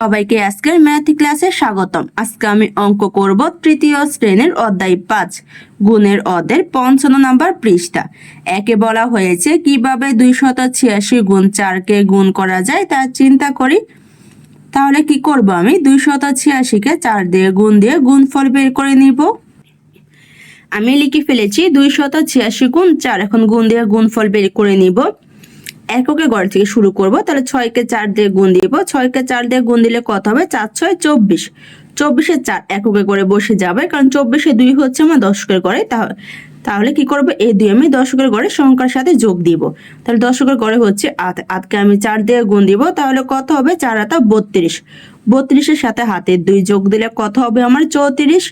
সবাইকে আজকের ম্যাথ ক্লাসে স্বাগতম। আজকে আমি অঙ্ক করব তৃতীয় শ্রেণীর অধ্যায় 5 গুণের অধ্যায়ের 55 নম্বর পৃষ্ঠা। একে বলা হয়েছে কিভাবে 286 গুণ 4 কে গুণ করা যায় তা চিন্তা করি। তাহলে কি করব, আমি 286 কে 4 দিয়ে গুণফল বের করে নিব। আমি লিখে ফেলেছি 286 গুণ 4। এখন গুণ দিয়ে গুণফল বের করে নিব। এককের ঘর থেকে শুরু করব। তাহলে 6 কে 4 দিয়ে গুণ দিব। 6 কে 4 দিয়ে গুণ দিলে কত হবে? 4 6 24। 24 এ 4 এককে করে বসে যাবে, কারণ 24 এ 2 হচ্ছে আমার দশকের ঘরে। তাহলে কি করব, এই 2 আমি দশকের ঘরে সংখ্যার সাথে যোগ দিব। তাহলে দশকের ঘরে হচ্ছে 8, 8 কে আমি 4 দিয়ে গুণ দিব। তাহলে কত হবে? 4 8 32। 32 এর সাথে হাতে 2 যোগ দিলে কত হবে আমার? 34।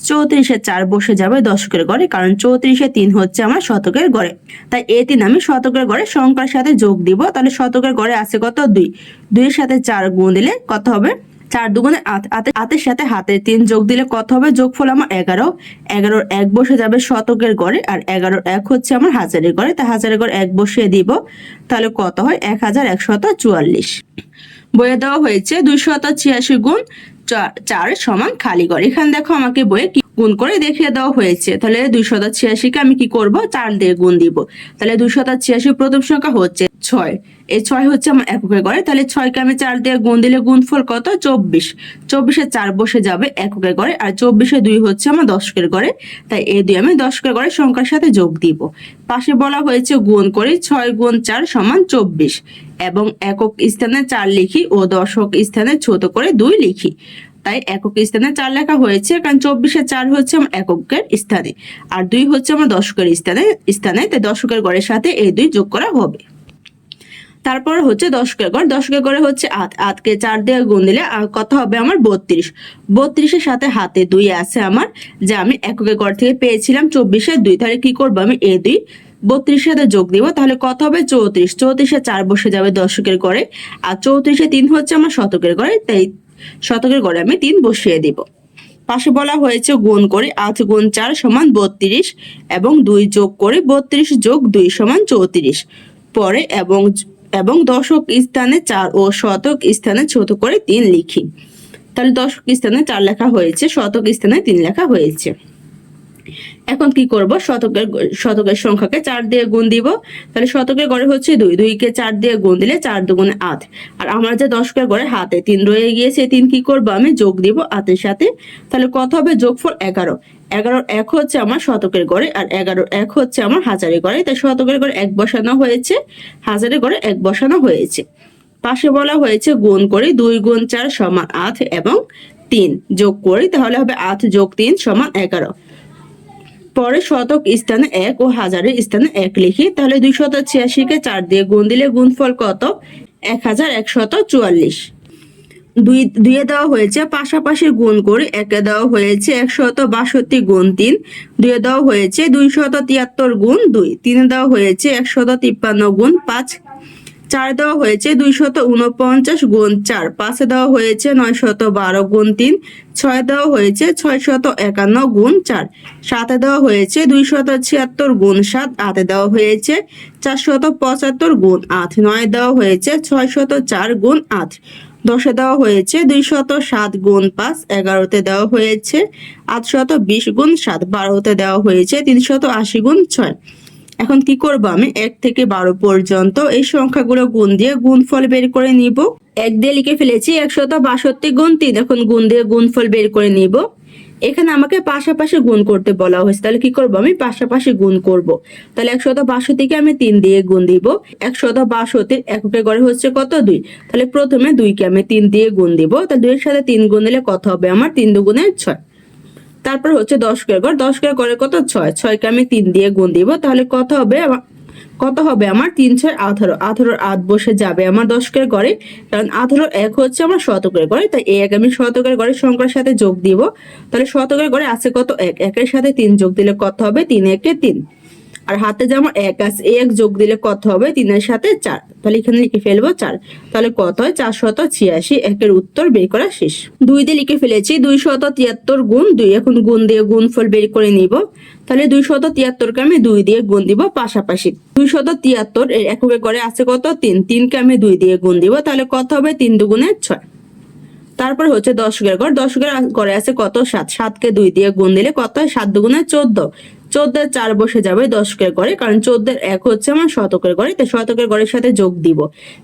34 এ 4 বসে যাবে দশকের ঘরে, কারণ 34 এ 3 হচ্ছে আমার শতকের ঘরে। তাই এই 3 আমি শতকের ঘরে সংখ্যার সাথে যোগ দিব। তাহলে শতকের ঘরে আছে কত? 2। 2 এর সাথে 4 গুণ দিলে কত হবে? 4 দুগুণে 8। 8 এর সাথে হাতে 3 যোগ দিলে কত হবে? যোগফল আমার 11। 11 1 বসে যাবে শতকের ঘরে, আর 11 1 হচ্ছে আমার হাজারের ঘরে। তাই হাজারের ঘরে 1 বসিয়ে দিব। তাহলে কত হয়? 1144। বইয়ে দেওয়া হয়েছে 286 গুণ 4 সমান খালি ঘর। এখানে দেখো আমাকে বইয়ে গুণ করে দেখিয়ে দেওয়া হয়েছে। তাহলে 286 কে আমি কি করব? 4 দিয়ে গুণ দিব। তাহলে 286 প্রথম সংখ্যা হচ্ছে 6। এই 6 হচ্ছে আমার এককের ঘরে। তাহলে 6 কে আমি 4 দিয়ে গুণ দিলে গুণফল কত? 24। 24 এ 4 বসে যাবে এককের ঘরে, আর 24 এ 2 হচ্ছে আমার দশকের ঘরে। তাই এই 2 আমি দশকের ঘরে সংখ্যার সাথে যোগ দিব। পাশে বলা হয়েছে গুণ করি 6 গুণ 4 সমান 24, এবং একক স্থানে 4 লিখি ও দশক স্থানে ছোট করে 2 লিখি। তাই একক স্থানে 4 লেখা হয়েছে, কারণ 24 এ 4 হচ্ছে আমার এককের স্থানে, আর 2 হচ্ছে আমার দশকের স্থানে। তাই দশকের ঘরের সাথে এই 2 যোগ করা হবে। তারপর হচ্ছে দশকের ঘর। দশকের ঘরে হচ্ছে 8। 8 কে 4 দিয়ে গুণ দিলে কত হবে আমার? 32। 32 এর সাথে হাতে 2 আছে আমার, যা আমি এককের ঘর থেকে পেয়েছিলাম 24 এর 2। তাহলে কি করবো, আমি এই 2 32 এর সাথে যোগ দিব। তাহলে কত হবে? 34। 34 এ 4 বসে যাবে দশকের ঘরে, আর 34 এ 3 হচ্ছে আমার শতকের ঘরে। তাই শতকের ঘরে আমি 3 বসিয়ে দিব। পাশে বলা হয়েছে গুণ করে 8 গুণ 4 সমান 32, এবং 2 যোগ করে 32 যোগ 2 সমান 34। পরে এবং দশক স্থানে 4 ও শতক স্থানে ছোট করে 3 লিখি। তাহলে দশক স্থানে 4 লেখা হয়েছে, শতক স্থানে 3 লেখা হয়েছে। এখন কি করব, শতকের সংখ্যাকে 4 দিয়ে গুণ দিব। তাহলে শতকের ঘরে হচ্ছে 2। 2 কে 4 দিয়ে গুণ দিলে 4 দুগুণে 8। আর আমার যে দশকের ঘরে হাতে 3 রয়ে গিয়েছে, 3 কি করব, আমি যোগ দিব 8 এর সাথে। তাহলে কত হবে? যোগফল 11। 11 1 হচ্ছে আমার শতকের ঘরে, আর 11 1 হচ্ছে আমার হাজারের ঘরে। তাই শতকের ঘরে 1 বসানো হয়েছে, হাজারের ঘরে 1 বসানো হয়েছে। পাশে বলা হয়েছে গুণ করি 2 গুণ 4 সমান 8, এবং 3 যোগ করি, তাহলে হবে 8 যোগ 3 সমান 11। পরে শতক স্থানে 1 ও হাজারের স্থানে 1 লিখি। তাহলে 286 কে 4 দিয়ে গুণ দিলে গুণফল কত? 1144। 2 এ দেওয়া হয়েছে পাশাপাশি গুণ করে। 1 এ দেওয়া হয়েছে 162 গুণ 3। 2 এ দেওয়া হয়েছে 273 গুণ 2। 3 এ দেওয়া হয়েছে 153 গুণ 5। 4 দেওয়া হয়েছে 249 গুণ 4। 5 এ দেওয়া হয়েছে 912 গুণ 3। 6 দেওয়া হয়েছে 651 গুণ 4। 7 এ দেওয়া হয়েছে 276 গুণ 7। 8 এ দেওয়া হয়েছে 475 গুণ 8। 9 দেওয়া হয়েছে 604 গুণ 8। 10 এ দেওয়া হয়েছে 207 গুণ 5। 11তে দেওয়া হয়েছে 820 গুণ 7। 12তে দেওয়া হয়েছে 380 গুণ 6। এখন কি করব, আমি 1 থেকে 12 পর্যন্ত এই সংখ্যাগুলো গুণ দিয়ে গুণফল বের করে নিব। 1 দিয়ে লিখে ফেলেছি 162 গুণ 3। এখন গুণ দিয়ে গুণফল বের করে নিব। এখানে আমাকে পাশাপাশি গুণ করতে বলা হয়েছে। তাহলে কি করব, আমি পাশাপাশি গুণ করব। তাহলে 162 কে আমি 3 দিয়ে গুণ দিব। 162 এককের ঘরে হচ্ছে কত? 2। তাহলে প্রথমে 2 কে আমি 3 দিয়ে গুণ দিব। তাহলে 2 এর সাথে 3 গুণ দিলে কত হবে আমার? 3 দুগুণে 6। তারপর হচ্ছে দশকের ঘর। দশকের ঘরে কত? 6। 6 কে আমি 3 দিয়ে গুণ দিব। তাহলে কত হবে আমার? 3 6 18। 18 8 বসে যাবে আমার দশকের ঘরে, কারণ 18 1 হচ্ছে আমার শতকের ঘরে। তাই এই 1 আমি শতকের ঘরের সংখ্যার সাথে যোগ দিব। তাহলে শতকের ঘরে আছে কত? 1। 1 এর সাথে 3 যোগ দিলে কত হবে? 3 1 এ 3। আর হাতে যে আমার 1 আছে, এই 1 যোগ দিলে কত হবে? 3 এর সাথে 4। তাহলে এখানে লিখে ফেলবো 4। তাহলে কত হয়? 486। একের উত্তর বের করা শেষ। 2 দিয়ে লিখে ফেলেছি 273 গুণ 2। এখন গুণ দিয়ে গুণফল বের করে নিব। তাহলে 273 কে আমি 2 দিয়ে গুণ দিব পাশাপাশি। 273 এর এককের ঘরে আছে কত? 3। 3 কে আমি 2 দিয়ে গুণ দিব। তাহলে কত হবে? 3 দুগুণে 6। তারপর হচ্ছে দশকের ঘর, দশকের ঘরে আছে কত 7, 7কে 2 দিয়ে গুণ দিলে কত হয় 7 দুগুণে 14, 14 4 বসে যাবে দশকের ঘরে, কারণ 14 1 হচ্ছে আমার শতকের ঘরে, তাই শতকের ঘরের সাথে যোগ দিব।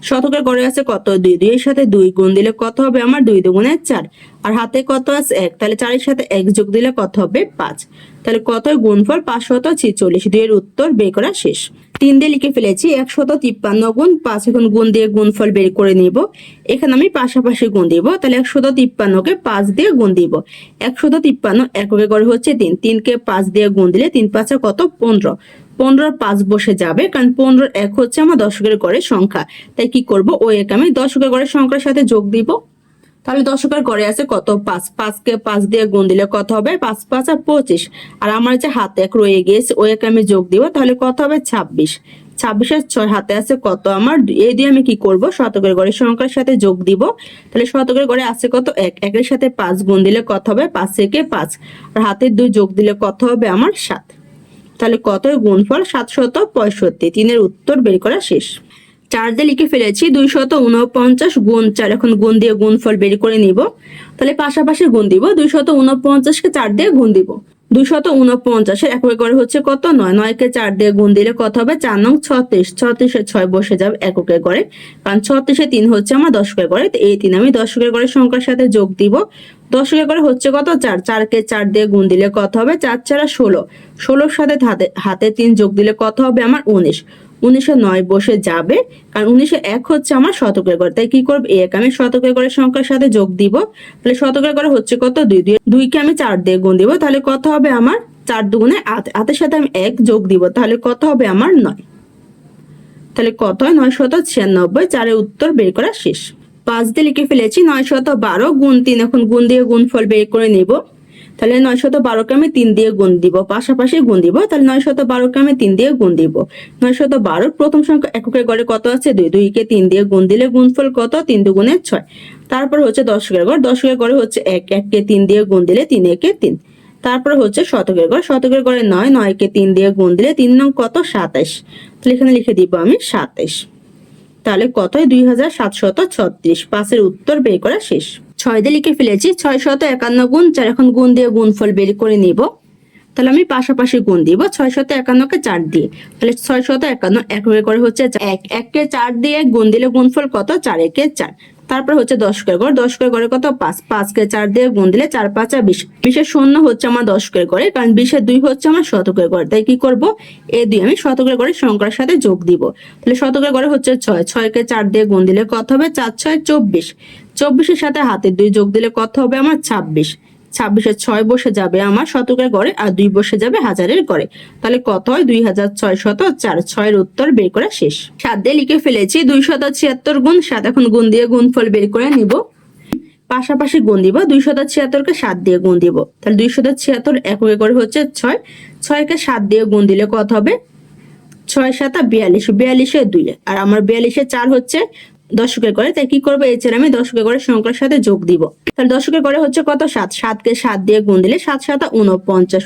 শতকের ঘরে আছে কত 2, 2 এর সাথে 2 গুণ দিলে কত হবে আমার 2 দুগুণে 4, আর হাতে কত আছে 1, তাহলে 4 এর সাথে 1 যোগ দিলে কত হবে 5, তাহলে কত গুণফল 546। 2 এর উত্তর বের করা শেষ। 3 দিয়ে লিখে ফেলেছি 153 গুণ 5, এখন গুণ দিয়ে গুণফল বের করে নিব। এখানে আমি পাশাপাশি গুণ দিব, তাহলে 153কে 5 দিয়ে গুণ দিব। 153 এককে ঘরে হচ্ছে 3, 3কে 5 দিয়ে গুণ দিলে 3 5 কত 15, 15 5 বসে যাবে, কারণ 15 1 হচ্ছে আমার দশকের ঘরের সংখ্যা, তাই কি করব ওই এক আমি দশকের ঘরের সংখ্যার সাথে যোগ দিব। তাহলে দশকের ঘরে আছে কত 5, 5কে 5 দিয়ে গুণ দিলে কত হবে 5 5 আর 25, আর আমার যে হাতে এক রয়ে গিয়েছে ওই এক আমি যোগ দিব, তাহলে কত হবে 26, 26 আর 6 হাতে আছে কত আমার, এই দিয়ে আমি কি করব শতকের ঘরের সংখ্যার সাথে যোগ দিব। তাহলে শতকের ঘরে আছে কত 1, 1 এর সাথে 5 গুণ দিলে কত হবে 5 একে 5, আর হাতে 2 যোগ দিলে কত হবে আমার 7, তাহলে কত গুণফল 765। 3 এর উত্তর বের করা শেষ। 4 দিয়ে লিখে ফেলেছি 249 গুণ 4, এখন গুণ দিয়ে গুণফল বের করে নিব। তাহলে পাশাপাশি গুণ দিব, 249কে 4 দিয়ে গুণ দিব। 249 এর এককে ঘরে হচ্ছে কত 9, 9কে 4 দিয়ে গুণ দিলে কত হবে 4 নং 36, 36 এ 6 বসে যাবে এককে ঘরে, কারণ 36 এ 3 হচ্ছে আমার দশকের ঘরে, তো এই 3 আমি দশকের ঘরের সংখ্যার সাথে যোগ দিব। দশকের ঘরে হচ্ছে কত 4, 4কে 4 দিয়ে গুণ দিলে কত হবে 4 4 16, 16 সাথে হাতে 3 যোগ দিলে কত হবে আমার 19, 19 9 বসে যাবে, কারণ 19 1 হচ্ছে আমার শতকের ঘর, তাই কি করব এক আমি শতকের ঘরের সংখ্যার সাথে যোগ দিব। তাহলে শতকের ঘরে হচ্ছে কত 2, 2কে আমি 4 দিয়ে গুণ দিব, তাহলে কত হবে আমার 4 দুগুণে 8, 8 এর সাথে আমি 1 যোগ দিব, তাহলে কত হবে আমার 9, তাহলে কত হয় 996। 4 এর উত্তর বের করা শেষ। 5 দিয়ে লিখে ফেলেছি 912 গুণ 3, এখন গুণ দিয়ে গুণফল বের করে নিব। তাহলে 912কে আমি 3 দিয়ে গুণ দিব, পাশাপাশি গুণ দিব, তাহলে 912কে আমি 3 দিয়ে গুণ দিব। 912 প্রথম সংখ্যা এককের ঘরে কত আছে 2, 2কে 3 দিয়ে গুণ দিলে গুণফল কত 3 দুগুণে 6। তারপর হচ্ছে দশকের ঘর, দশকের ঘরে হচ্ছে 1, 1কে 3 দিয়ে গুণ দিলে 3 একে 3। তারপর হচ্ছে শতকের ঘর, শতকের ঘরে 9, 9কে 3 দিয়ে গুণ দিলে 3 নং কত 27, তাহলে এখানে লিখে দিব আমি 27। তাহলে কত হয় 2736। 5 এর উত্তর বের করা শেষ। 6 দিয়ে লিখে ফেলেছি 651 গুণ 4, এখন গুণ দিয়ে গুণফল বের করে নিব। তাহলে আমি পাশাপাশি গুণ দিব 651কে 4 দিয়ে, তাহলে 651 এককে করে হচ্ছে 1, 1কে 4 দিয়ে গুণ দিলে গুণফল কত 4 একে 4। তারপর হচ্ছে দশকের ঘর, দশকের ঘরে কত 5, 5কে 4 দিয়ে গুণ দিলে 4 5 20, 20 শূন্য হচ্ছে আমার দশকের ঘরে, কারণ 20 2 হচ্ছে আমার শতকের ঘর, তাই কি করব এই 2 আমি শতকের ঘরের সংখ্যার সাথে যোগ দিব। তাহলে শতকের ঘরে হচ্ছে 6, 6কে 4 দিয়ে গুণ দিলে কত হবে 4 6 24, 24 এর সাথে হাতে 2 যোগ দিলে কত হবে আমার 26, 26 এ 6 বসে যাবে আমার শতকের ঘরে, আর 2 বসে যাবে হাজারের ঘরে, তাহলে কত হয় 2604। 6 এর উত্তর বের করা শেষ। 7 দিয়ে লিখে ফেলেছি 276 গুণ 7, এখন গুণ দিয়ে গুণফল বের করে নিব। পাশাপাশি গুণ দিব, 276কে 7 দিয়ে গুণ দিব, তাহলে 276 এককে করে হচ্ছে 6, 6কে 7 দিয়ে গুণ দিলে কত হবে 6 7 42, 42 এ 2, আর আমার 42 এ 4 হচ্ছে দশকের ঘরে, তাই কি করবো এছাড়া আমি দশকের ঘরের সংখ্যার সাথে যোগ দিব। তাহলে দশকের ঘরে হচ্ছে কত 7, 7কে 7 দিয়ে গুণ দিলে 7 7 49,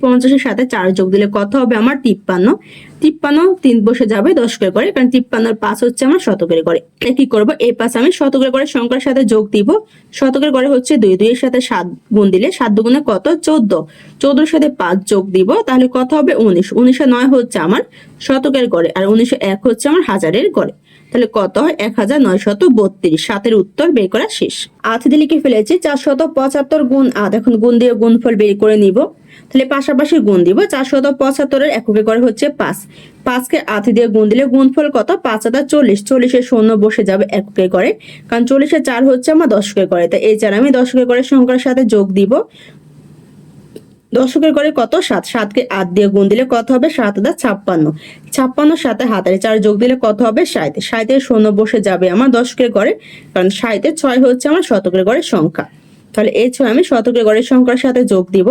49 এর সাথে 4 যোগ দিলে কত হবে আমার 53, 53 3 বসে যাবে দশকের ঘরে, কারণ 53 এর 5 হচ্ছে আমার শতকের ঘরে, তাই কি করবো এই 5 আমি শতকের ঘরের সংখ্যার সাথে যোগ দিব। শতকের ঘরে হচ্ছে 2, 2 এর সাথে 7 গুণ দিলে 7 দুগুণে কত 14, 14 এর সাথে 5 যোগ দিব, তাহলে কত হবে 19, 19 এ 9 হচ্ছে আমার শতকের ঘরে, আর 19 এ 1 হচ্ছে আমার হাজারের ঘরে, তাহলে কত হয় 1932। 7 এর উত্তর বের করা শেষ। 8 দিয়ে লিখে ফেলেছি 475 গুণ 8, এখন গুণ দিয়ে গুণফল বের করে নিব। তাহলে পাশাপাশি গুণ দিব, 475 এর এককে করে হচ্ছে 5, 5কে 8 দিয়ে গুণ দিলে গুণফল কত 5 7 40, 40 এর শূন্য বসে যাবে এককে করে, কারণ 40 এর 4 হচ্ছে আমার দশকের ঘরে, তাই এই 4 আমি দশকের ঘরের সংখ্যার সাথে যোগ দিব। দশকের ঘরে কত 7, 7কে 8 দিয়ে গুণ দিলে কত হবে 7 56, 56 সাথে হাতের 4 যোগ দিলে কত হবে 60, 60 এর শূন্য বসে যাবে আমার দশকের ঘরে, কারণ 60 এ 6 হচ্ছে আমার শতকের ঘরের সংখ্যা, তাহলে এই 6 আমি শতকের ঘরের সংখ্যার সাথে যোগ দিব।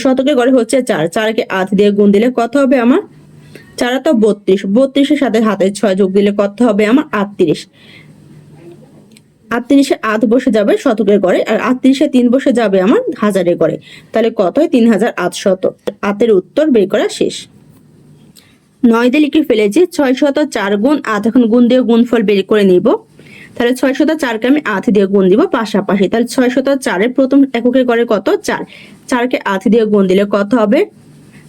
শতকের ঘরে হচ্ছে 4, 4কে 8 দিয়ে গুণ দিলে কত হবে আমার 4 32, 32 এর সাথে হাতের 6 যোগ দিলে কত হবে আমার 38, 38 এ 8 বসে যাবে শতকের ঘরে, আর 38 এ 3 বসে যাবে আমার হাজারের ঘরে, তাহলে কত হয় 3800। 8 এর উত্তর বের করা শেষ। 9 দিয়ে লিখে ফেলেছি 604 গুণ 8, এখন গুণ দিয়ে গুণফল বের করে নিব। তাহলে 604কে আমি 8 দিয়ে গুণ দিব পাশাপাশি। তাহলে 604-এর প্রথম এককের গড়ে কত 4, 4কে 8 দিয়ে গুণ দিলে কত হবে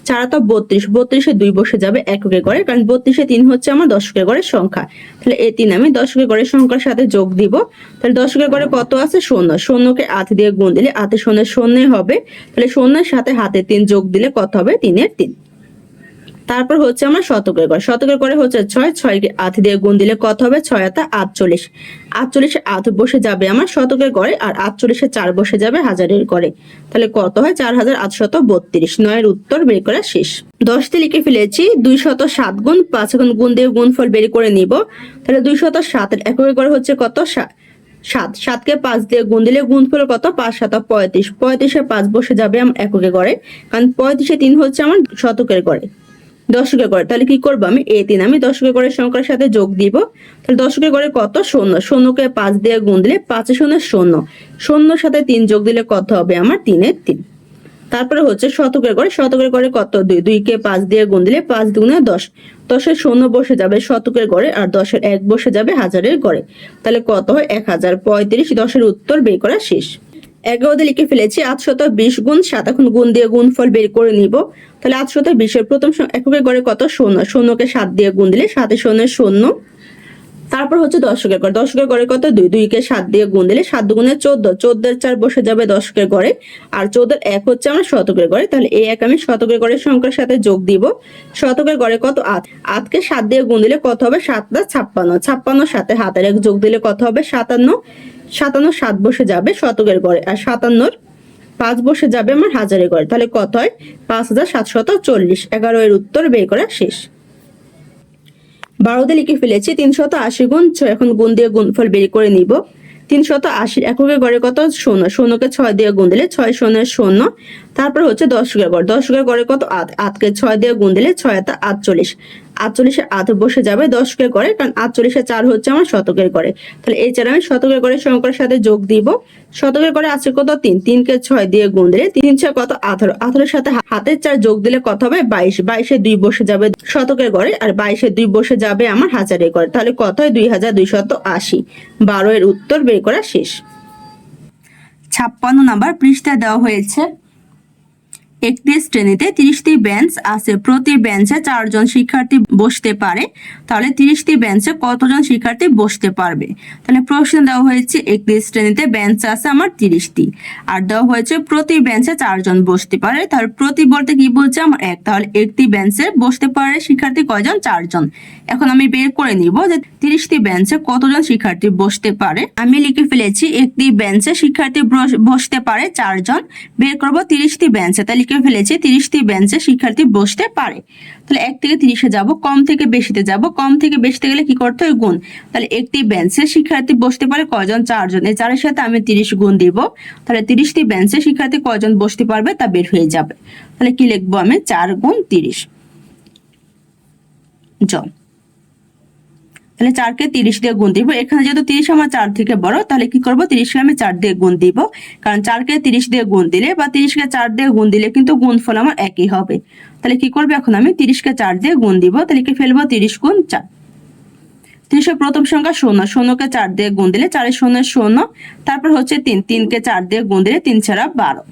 4 তো 32, 32-এ 2 বসে যাবে এককের গড়ে, কারণ 32-এ 3 হচ্ছে আমার দশকের গড়ের সংখ্যা। তাহলে এই 3 আমি দশকের গড়ের সংখ্যার সাথে যোগ দিব। তাহলে দশকের গড়ে কত আছে 0, 0কে 8 দিয়ে গুণ দিলে 8 এর 0 0 হবে। তাহলে 0-এর সাথে হাতে 3 যোগ দিলে কত হবে 3-এর 3। তারপর হচ্ছে আমার শতকের গড়, শতকের গড়ে হচ্ছে 6, 6কে 8 দিয়ে গুণ দিলে কত হবে 6 × 48, 48-এ 8 বসে যাবে আমার শতকের গড়ে, আর 48-এ 4 বসে যাবে হাজারের গড়ে। তাহলে কত হয় 4832। 9-এর উত্তর বের করা শেষ। 10 তে লিখে ফেলেছি 207 গুণ 5, এখন গুণ দিয়ে গুণফল বের করে নিব। তাহলে 207-এর এককের গড়ে হচ্ছে কত 7, 7কে 5 দিয়ে গুণ দিলে গুণফল কত 5 × 7 = 35, 35-এ 5 বসে যাবে আমার এককের গড়ে, কারণ 35-এ 3 হচ্ছে আমার শতকের গড়ে দশকের গড়ে। তাহলে কি করবো আমি এই 3 আমি দশকের গড়ের সংখ্যার সাথে যোগ দিব। তাহলে দশকের গড়ে কত 0, 0কে 5 দিয়ে গুণ দিলে 5 0 0, 0-এর সাথে 3 যোগ দিলে কত হবে আমার 3-এর 3। তারপরে হচ্ছে শতকের গড়ে, শতকের গড়ে কত 2, 2কে 5 দিয়ে গুণ দিলে 5 × 2 = 10, 10-এর 0 বসে যাবে শতকের গড়ে, আর 10-এর 1 বসে যাবে হাজারের গড়ে। তাহলে কত হয় 1035। 10-এর উত্তর বের করা শেষ। 11-তে লিখে ফেলেছি 820 গুণ 7, এখন গুণ দিয়ে গুণফল বের করে নিব। তাহলে 820-এর প্রথম এককের গড়ে কত 0, 0কে 7 দিয়ে গুণ দিলে 7 এর 0 0। তারপর হচ্ছে দশকের গড়, দশকের গড়ে কত 2, 2কে 7 দিয়ে গুণ দিলে 7 × 2 = 14, 14-এর 4 বসে যাবে দশকের গড়ে, আর 14-এর 1 হচ্ছে আমার শতকের গড়ে। তাহলে এই 1 আমি শতকের গড়ের সংখ্যার সাথে যোগ দিব। শতকের গড়ে কত 8, 8কে 7 দিয়ে গুণ দিলে কত হবে 7 × 56, 56-এর সাথে হাতের 1 যোগ দিলে কত হবে 57, 57 7 বসে যাবে শতকের গড়ে, আর 57-এর 5 বসে যাবে আমার হাজারের গড়ে। তাহলে কত হয় 5740। 11-এর উত্তর বের করা শেষ। 12-তে লিখে ফেলেছি 380 গুণ 6, এখন গুণ দিয়ে গুণফল বের করে নিব। 380 এককের গড়ে কত 0, 0কে 6 দিয়ে গুণ দিলে 6 0 0। তারপর হচ্ছে দশকের গড়, দশকের গড়ে কত 8, 8কে 6 দিয়ে গুণ দিলে 6 × 48, 48-এ 8 বসে যাবে দশকের গড়ে, কারণ 48-এ 4 হচ্ছে আমার শতকের গড়ে। তাহলে এই 4 আমি শতকের গড়ের সংখ্যার সাথে যোগ দিব। শতকের গড়ে আছে কত 3, 3কে 6 দিয়ে গুণ দিলে 3 × 6 কত 18, 18-এর সাথে হাতের 4 যোগ দিলে কত হবে 22, 22-এ 2 বসে যাবে শতকের গড়ে, আর 22-এ 2 বসে যাবে আমার হাজারের গড়ে। তাহলে কত হয় 2280। 12-এর উত্তর বের করা শেষ। 56 নাম্বার পৃষ্ঠায় দেওয়া হয়েছে একটি শ্রেণীতে 30টি বেঞ্চ আছে, প্রতি বেঞ্চে 4 জন শিক্ষার্থী বসতে পারে, তাহলে 30টি বেঞ্চে কতজন শিক্ষার্থী বসতে পারবে। তাহলে প্রশ্ন দেওয়া হয়েছে একটি শ্রেণীতে বেঞ্চ আছে আমার 30টি, আর দেওয়া হয়েছে প্রতি বেঞ্চে 4 জন বসতে পারে। তাহলে প্রতি বলতে কি বলছে আমার 1, তাহলে একটি বেঞ্চে বসতে পারে শিক্ষার্থী কয়জন 4 জন। এখন আমি বের করে নিব যে 30টি বেঞ্চে কতজন শিক্ষার্থী বসতে পারে। আমি লিখে ফেলেছি একটি বেঞ্চে শিক্ষার্থী বসতে পারে 4 জন, বের করব 30টি বেঞ্চে। তাহলে লিখে ফেলেছি 30টি বেঞ্চে শিক্ষার্থী বসতে পারে। তাহলে 1 থেকে 30-এ যাব, কম থেকে বেশিতে যাব, কম থেকে বেশিতে গেলে কি করতে হয় গুণ। তাহলে একটি বেঞ্চে শিক্ষার্থী বসতে পারে কয়জন 4 জন, এই 4-এর সাথে আমি 30 গুণ দিব। তাহলে 30টি বেঞ্চে শিক্ষার্থী কয়জন বসতে পারবে তা বের হয়ে যাবে। তাহলে কি লিখবো আমি 4 × 30 জন। তাহলে 4কে 30 দিয়ে গুণ দিব। এখানে যেহেতু 30 আমার 4 থেকে বড়, তাহলে কি করব 30কে আমি 4 দিয়ে গুণ দিব, কারণ 4কে 30 দিয়ে গুণ দিলে বা 30কে 4 দিয়ে গুণ দিলে কিন্তু গুণফল আমার একই হবে। তাহলে কি করব এখন আমি 30কে 4 দিয়ে গুণ দিব। তাহলে কি ফেলবো 30 × 4। 30-এর প্রথম সংখ্যা 0, 0কে 4 দিয়ে গুণ দিলে 4 0 0। তারপর হচ্ছে 3, 3কে 4 দিয়ে গুণ দিলে 3 × 12।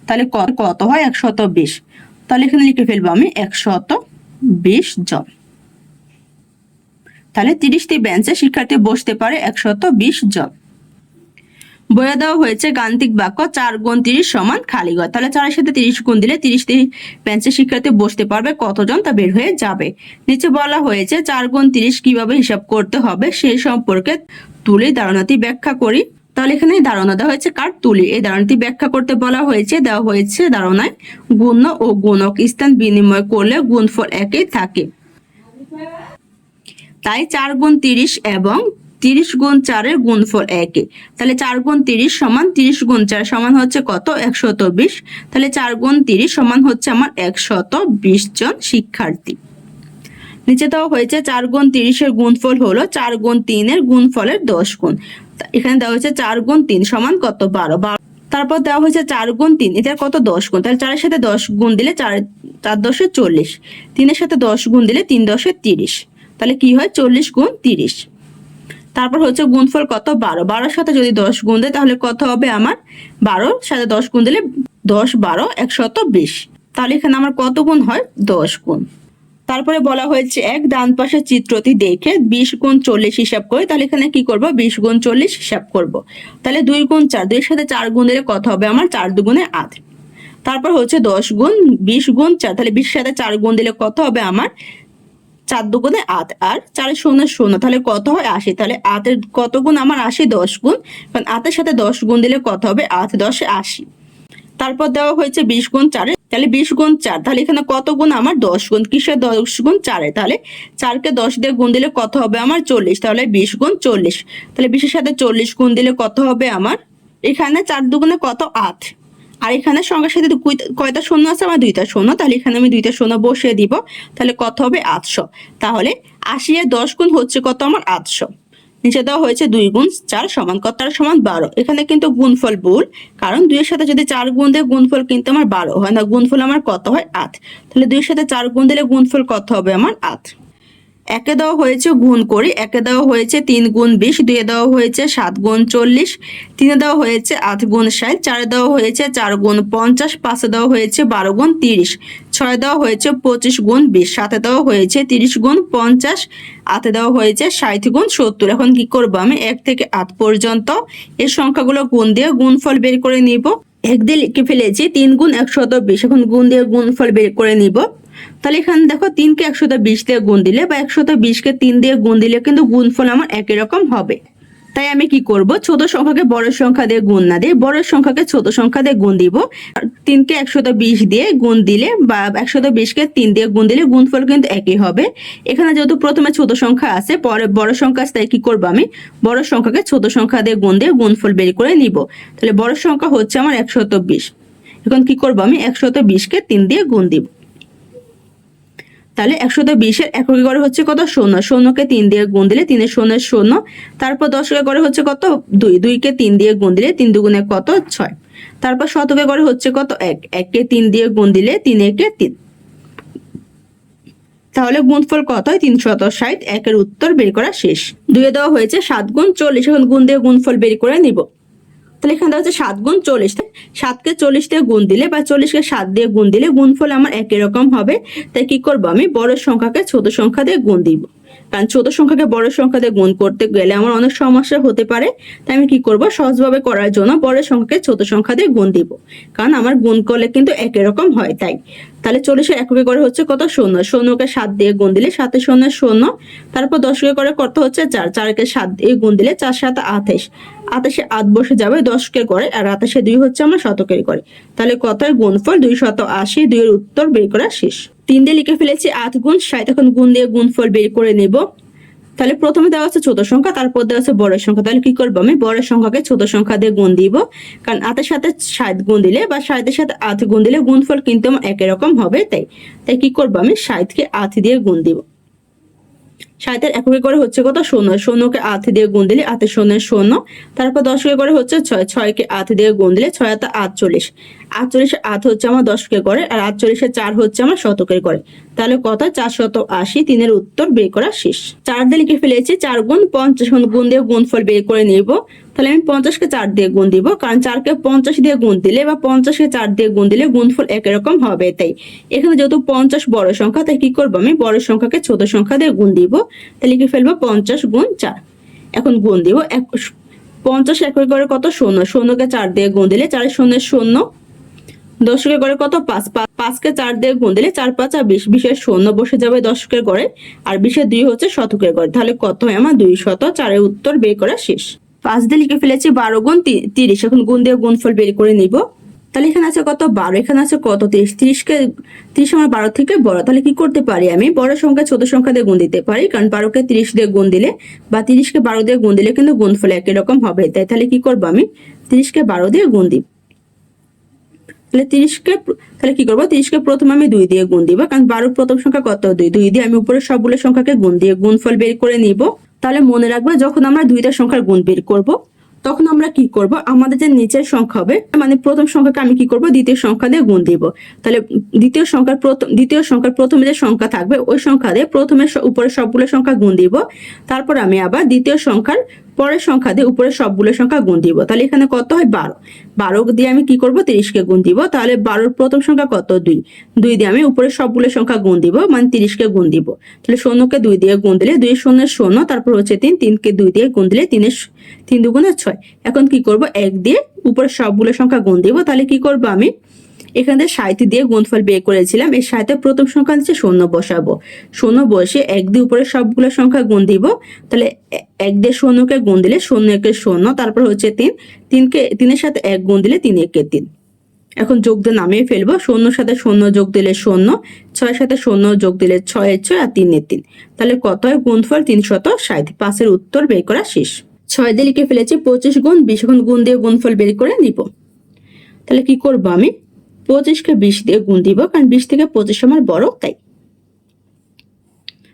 তাহলে কত হয় 120। তাহলে এখানে লিখে ফেলবো আমি 120 জন। তাহলে 30টি বেঞ্চে শিক্ষার্থী বসতে পারে 120 জন। বইয়ে দেওয়া হয়েছে গাণিতিক বাক্য 4 × 30 = খালি ঘর। তাহলে 4-এর সাথে 30 গুণ দিলে 30টি বেঞ্চে শিক্ষার্থী বসতে পারবে কতজন তা বের হয়ে যাবে। নিচে বলা হয়েছে 4 × 30 কিভাবে হিসাব করতে হবে সেই সম্পর্কে তুলি ধারণাটি ব্যাখ্যা করি। তাহলে এখানে ধারণা দেওয়া হয়েছে কার তুলি, এই ধারণাটি ব্যাখ্যা করতে বলা হয়েছে। দেওয়া হয়েছে ধারণায় গুণ্য ও গুণক স্থান বিনিময় করলে গুণফল একই থাকে, তাই 4 × 30 এবং 30 × 4-এর গুণফল একই। তাহলে 4 × 30 = 30 × 4 সমান হচ্ছে কত 120। তাহলে 4 × 30 সমান হচ্ছে আমার 120 জন শিক্ষার্থী। নিচে দেওয়া হয়েছে 4 × 30-এর গুণফল হলো 4 × 3-এর গুণফলের 10 গুণ। এখানে দেওয়া হয়েছে 4 × 3 সমান কত 12। তারপর দেওয়া হয়েছে 4 × 3 এটার কত 10 গুণ। তাহলে 4-এর সাথে 10 গুণ দিলে 4 10 40, 3-এর সাথে 10 গুণ দিলে 3 10 30। তাহলে কি হয় 40 × 30। তারপর হচ্ছে গুণফল কত 12, 12-র সাথে যদি 10 গুণ দেয় তাহলে কত হবে আমার 12-র সাথে 10 গুণ দিলে 10 12 120। তাহলে এখানে আমার কত গুণ হয় 10 গুণ। তারপরে বলা হয়েছে এক ডান পাশের চিত্রটি দেখে 20 গুণ 40 হিসাব করে, তাহলে এখানে কি করব 20 গুণ 40 হিসাব করব। তাহলে 2 গুণ 4, 2 এর সাথে 4 গুণ দিলে কত হবে আমার 4 দুগুণে 8। তারপর হচ্ছে 10 গুণ 20 গুণ 4, তাহলে 20 এর সাথে 4 গুণ দিলে কত হবে আমার 4 দুগুণে 8 আর 4 শূন্য শূন্য, তাহলে কত হয় 80। তাহলে 8 এর কত গুণ আমার 80 10 গুণ, কারণ 8 এর সাথে 10 গুণ দিলে কত হবে 8 10 80। তারপর দেওয়া হয়েছে 20 গুণ 4, তাহলে 20 গুণ 4, তাহলে এখানে কত গুণ আমার 10 গুণ, কিসের 10 গুণ 4-এ, তাহলে 4 কে 10 দিয়ে গুণ দিলে কত হবে আমার 40, তাহলে 20 গুণ 40। তাহলে 20 এর সাথে 40 গুণ দিলে কত হবে আমার, এখানে 4 দুগুণে কত 8, আর এখানে সংখ্যার সাথে কয়টা শূন্য আছে আমার 2টা শূন্য, তাহলে এখানে আমি 2টা শূন্য বসিয়ে দিব, তাহলে কত হবে 800। তাহলে 80 এর 10 গুণ হচ্ছে কত আমার 800। নিচে দেওয়া হয়েছে 2 গুণ 4 সমান কত, তার সমান 12। এখানে কিন্তু গুণফল ভুল, কারণ 2 এর সাথে যদি 4 গুণ দেয় গুণফল কিন্তু আমার 12 হয় না, গুণফল আমার কত হয় 8। তাহলে 2 এর সাথে 4 গুণ দিলে গুণফল কত হবে আমার 8। একে দেওয়া হয়েছে গুণ করি, একে দেওয়া হয়েছে 3 গুণ 20, 2 এ দেওয়া হয়েছে 7 গুণ 40, 3 এ দেওয়া হয়েছে 8 গুণ 60, 4 এ দেওয়া হয়েছে 4 গুণ 50, 5 এ দেওয়া হয়েছে 12 গুণ 30, 6 এ দেওয়া হয়েছে 25 গুণ 20, 7 এ দেওয়া হয়েছে 30 গুণ 50, 8 এ দেওয়া হয়েছে 60 গুণ 70। এখন কি করব আমি 1 থেকে 8 পর্যন্ত এই সংখ্যাগুলো গুণ দিয়ে গুণফল বের করে নিব। 1 দিয়ে লিখে ফেলেছি 3 গুণ 120, এখন গুণ দিয়ে গুণফল বের করে নিব। তাহলে এখানে দেখো 3 কে 120 দিয়ে গুণ দিলে বা 120 কে 3 দিয়ে গুণ দিলে কিন্তু গুণফল আমার একই রকম হবে। তাই আমি কি করব, ছোট সংখ্যাকে বড় সংখ্যা দিয়ে গুণ না দিয়ে বড় সংখ্যাকে ছোট সংখ্যা দিয়ে গুণ দিব। 3 কে 120 দিয়ে গুণ দিলে বা 120 কে 3 দিয়ে গুণ দিলে গুণফল কিন্তু একই হবে। এখানে যেহেতু প্রথমে ছোট সংখ্যা আছে পরে বড় সংখ্যা আছে, তাই কি করব আমি বড় সংখ্যাকে ছোট সংখ্যা দিয়ে গুণ দিয়ে গুণফল বের করে নিব। তাহলে বড় সংখ্যা হচ্ছে আমার 120। এখন কি করব আমি 120 কে 3 দিয়ে গুণ দিব। তাহলে 120 এর এককে করে হচ্ছে কত শূন্য, শূন্যকে 3 দিয়ে গুণ দিলে 3 এর শূন্য শূন্য, তারপর 10 কে করে হচ্ছে কত 2, 2 কে 3 দিয়ে গুণ দিলে 3 দুগুণে কত 6, তারপর শতকে করে হচ্ছে কত 1, 1 কে 3 দিয়ে গুণ দিলে 3 একে 3। তাহলে গুণফল কত হয় 360। একের উত্তর বের করা শেষ। 2 এ দেওয়া হয়েছে 7 গুণ 40, এখন গুণ দিয়ে গুণফল বের করে নিব। তাহলে এখানে দেওয়া হচ্ছে 7 গুণ 40, 7 কে 40 দিয়ে গুণ দিলে বা 40 কে 7 দিয়ে গুণ দিলে গুণফল আমার একই রকম হবে। তাই কি করব আমি বড় সংখ্যাকে ছোট সংখ্যা দিয়ে গুণ দিব, কারণ ছোট সংখ্যাকে বড় সংখ্যা দিয়ে গুণ করতে গেলে আমার অনেক সমস্যা হতে পারে। তাই আমি কি করব সহজভাবে করার জন্য বড় সংখ্যাকে ছোট সংখ্যা দিয়ে গুণ দিব, কারণ আমার গুণ করলে কিন্তু একই রকম হয়। তাই তাহলে 40 এর এককে করে হচ্ছে কত শূন্য, শূন্যকে 7 দিয়ে গুণ দিলে 7 এর শূন্য শূন্য, তারপর 10 কে করে কত হচ্ছে 4, 4 কে 7 দিয়ে গুণ দিলে 4 7 28, 28 8 বসে যাবে 10 কে করে, আর 28 2 হচ্ছে আমার শতকের করে। তাহলে কত গুণফল 280। 2 এর উত্তর বের করা শেষ। 3 দিয়ে লিখে ফেলেছি 8 গুণ 60, এখন গুণ দিয়ে গুণফল বের করে নেব। তাহলে প্রথমে দেওয়া আছে ছোট সংখ্যা, তারপর দেওয়া আছে বড় সংখ্যা। তাহলে কি করবো আমি বড় সংখ্যাকে ছোট সংখ্যা দিয়ে গুণ দিব, কারণ 8 এর সাথে 60 গুণ দিলে বা 60 এর সাথে 8 গুণ দিলে গুণফল কিন্তু একই রকম হবে। তাই কি করবো আমি 60 কে 8 দিয়ে গুণ দিব। 60 এর এককে করে হচ্ছে কত শূন্য, শূন্যকে 8 দিয়ে গুণ দিলে 8 এর শূন্য শূন্য, তারপর 10 কে করে হচ্ছে 6, 6 কে 8 দিয়ে গুণ দিলে 6 8 48, 48 এর 8 হচ্ছে আমার 10 কে করে, আর 48 এর 4 হচ্ছে আমার শতকের করে। তাহলে কত 480। 3 এর উত্তর বের করা শেষ। 4 দিয়ে লিখে ফেলেছি 4 গুণ 50, গুণ দিয়ে গুণফল বের করে নিব। তাহলে আমি 50 কে 4 দিয়ে গুণ দিব, কারণ 4 কে 50 দিয়ে গুণ দিলে বা 50 কে 4 দিয়ে গুণ দিলে গুণফল একই রকম হবে। তাই এখানে যেহেতু 50 বড় সংখ্যা, তাই কি করব আমি বড় সংখ্যাকে ছোট সংখ্যা দিয়ে গুণ দিব। তাহলে লিখে ফেলবো 50 গুণ 4। এখন গুণ দিব 50 এককে করে কত শূন্য, শূন্যকে 4 দিয়ে গুণ দিলে 4 শূন্য শূন্য, 10 কে করে কত 5, 5 কে 4 দিয়ে গুণ দিলে 4 5 20, 20 এর শূন্য বসে যাবে 10 কে করে, আর 20 এর 2 হচ্ছে শতকের করে। তাহলে কত হয় আমার 200। 4 এর উত্তর বের করা শেষ। 5 দিয়ে লিখে ফেলেছি 12 গুণ 30, এখন গুণ দিয়ে গুণফল বের করে নিব। তাহলে এখানে আছে কত 12, এখানে আছে কত 30, 30 আমার 12 থেকে বড়। তাহলে কি করতে পারি আমি বড় সংখ্যা ছোট সংখ্যা দিয়ে গুণ দিতে পারি, কারণ 12 কে 30 দিয়ে গুণ দিলে বা 30 কে 12 দিয়ে গুণ দিলে কিন্তু গুণফল একই রকম হবে। তাহলে কি করব আমি 30 কে 12 দিয়ে গুণ দিব। তাহলে কি করবো 30 কে প্রথমে আমি 2 দিয়ে গুণ দিব, কারণ 12 প্রথম সংখ্যা কত 2, 2 দিয়ে আমি উপরের সবগুলো সংখ্যাকে গুণ দিয়ে গুণফল বের করে নিব। তাহলে মনে রাখবে যখন আমরা দুইটা সংখ্যার গুণ বের করব তখন আমরা কি করব, আমাদের যে নিচের সংখ্যা হবে মানে প্রথম সংখ্যাকে আমি কি করব দ্বিতীয় সংখ্যা দিয়ে গুণ দিব। তাহলে দ্বিতীয় সংখ্যার প্রথমে যে সংখ্যা থাকবে ওই সংখ্যা দিয়ে প্রথমে উপরে সবগুলো সংখ্যা গুণ দিব, তারপর আমি আবার দ্বিতীয় সংখ্যার পরের সংখ্যা দিয়ে উপরে সবগুলো সংখ্যা গুণ দিব। তাহলে এখানে কত হয় 12, 12 দিয়ে আমি কি করব 30কে গুণ দিব। তাহলে 12 প্রথম সংখ্যা কত 2, 2 দিয়ে আমি উপরে সবগুলো সংখ্যা গুণ দিব মানে 30কে গুণ দিব। তাহলে 0কে 2 দিয়ে গুণ দিলে 2 0 0, তারপর হচ্ছে 3, 3কে 2 দিয়ে গুণ দিলে 3 দুগুণে 6। এখন কি করব 1 দিয়ে উপরে সবগুলো সংখ্যা গুণ দিব। তাহলে কি করব আমি এখানে 60 দিয়ে গুণফল বের করেছিলাম, এই 60 প্রথম সংখ্যা নিচে 0 বসাবো, 0 বসে 1 দিয়ে উপরে সবগুলো সংখ্যা গুণ দিব। তাহলে 1 দিয়ে 0কে গুণ দিলে 0 একে 0, তারপর হচ্ছে 3, 3 সাথে 1 গুণ দিলে 3 একে 3। এখন যোগ দিয়ে নামিয়ে ফেলবো, 0 সাথে 0 যোগ দিলে 0, 6 সাথে 0 যোগ দিলে 6 এর 6 আর 3 এর 3। তাহলে কত হয় গুণফল 360। 5 উত্তর বের করা শেষ। 6 দিয়ে লিখে ফেলেছি 25 গুণ 20, এখন গুণ দিয়ে গুণফল বের করে নিব। তাহলে কি করব আমি 25কে 20 দিয়ে গুণ দিব, কারণ 20 থেকে 25 আমার বড় তাই।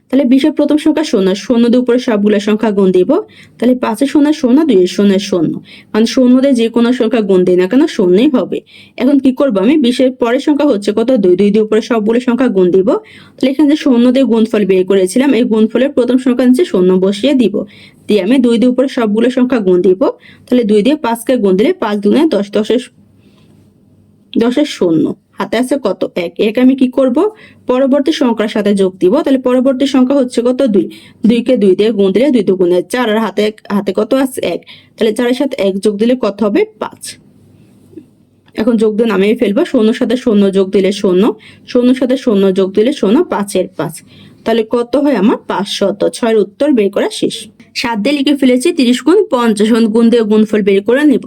তাহলে 20 প্রথম সংখ্যা 0, 0 দিয়ে উপরে সবগুলো সংখ্যা গুণ দিব। তাহলে 5 0 0, 2 0 0, মানে 0 দিয়ে যে কোনো সংখ্যা গুণ দিই না কেন 0ই হবে। এখন কি করব আমি 20 পরের সংখ্যা হচ্ছে কত 2, 2 দিয়ে উপরে সবগুলো সংখ্যা গুণ দিব। তাহলে এখানে যে 0 দিয়ে গুণফল বের করেছিলাম এই গুণফলের প্রথম সংখ্যা নিচে 0 বসিয়ে দিব, দিয়ে আমি 2 দিয়ে উপরে সবগুলো সংখ্যা গুণ দিব। তাহলে 2 দিয়ে 5কে গুণ দিলে 5 দুগুণে 10, 10 0, হাতে আছে কত 1। একে আমি কি করব পরবর্তী সংখ্যার সাথে যোগ দিব। তাহলে পরবর্তী সংখ্যা হচ্ছে কত 2, 2কে 2 দিয়ে গুণ দিলে 2 দুগুণে 4, আর হাতে কত আছে 1। তাহলে 4 এর সাথে 1 যোগ দিলে কত হবে 5। এখন যোগ দিয়ে নামিয়ে ফেলবো, 0 সাথে 0 যোগ দিলে 0, 0 সাথে 0 যোগ দিলে 0, 5 এর 5। তাহলে কত হয় আমার 500। 6 উত্তর বের করা শেষ। 7 দিয়ে লিখে ফেলেছি 30 গুণ 50, এখন গুণ দিয়ে গুণফল বের করে নিব।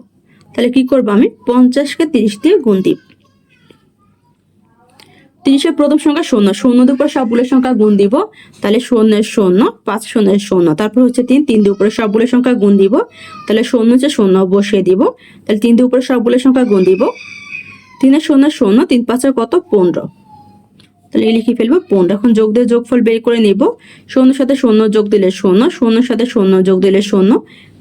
তাহলে কি করব আমি 50কে 30 দিয়ে গুণ দিব। 30 প্রথম সংখ্যা 0, 0 দিয়ে উপরে সবগুলো সংখ্যা গুণ দিব। তাহলে 0 0, 5 0 0, তারপর হচ্ছে 3, 3 দিয়ে উপরে সবগুলো সংখ্যা গুণ দিব। তাহলে 0 হচ্ছে 0 বসিয়ে দিব। তাহলে 3 দিয়ে উপরে সবগুলো সংখ্যা গুণ দিব। 3 0 0, 3 5 কত 15। তাহলে লিখে ফেলবো 15। এখন যোগ দিয়ে যোগফল বের করে নিব। 0 সাথে 0 যোগ দিলে 0, 0 সাথে 0 যোগ দিলে 0,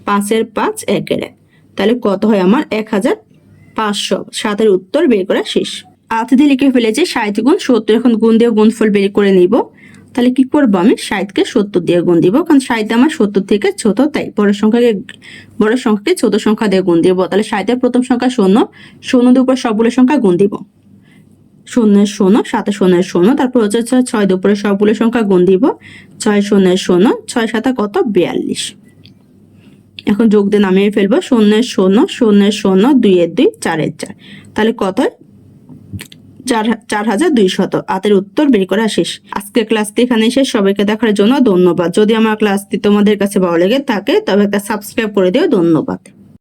5 এর 5 1 এর 1। তাহলে কত হয় আমার 1500। 7 উত্তর বের করা শেষ। 8 দিয়ে লিখে ফেলেছি 60 গুণ 70, এখন গুণ দিয়ে গুণফল বের করে নিব। তাহলে কি করবো আমি 60কে 70 দিয়ে গুণ দিব, কারণ 60 আমার 70 থেকে ছোট তাই বড় সংখ্যাকে ছোট সংখ্যা দিয়ে গুণ দিব। তাহলে 60 এর প্রথম সংখ্যা 0, 0 দিয়ে উপর সবগুলো সংখ্যা গুণ দিব। 0 0, 7 0 0, তারপর হচ্ছে 6 দিয়ে উপরে সবগুলো সংখ্যা গুণ দিব। 6 0 0, 6 7 কত 42। এখন যোগ দিয়ে নামিয়ে ফেলবো, 0 0 0 0, 2 এর 2, 4 এর 4। তাহলে কত 4200। 8 উত্তর বের করা শেষ। আজকের ক্লাসটি এখানে শেষ। সবাইকে দেখার জন্য ধন্যবাদ। যদি আমার ক্লাসটি তোমাদের কাছে ভালো লেগে থাকে তবে একটা সাবস্ক্রাইব করে দিও। ধন্যবাদ।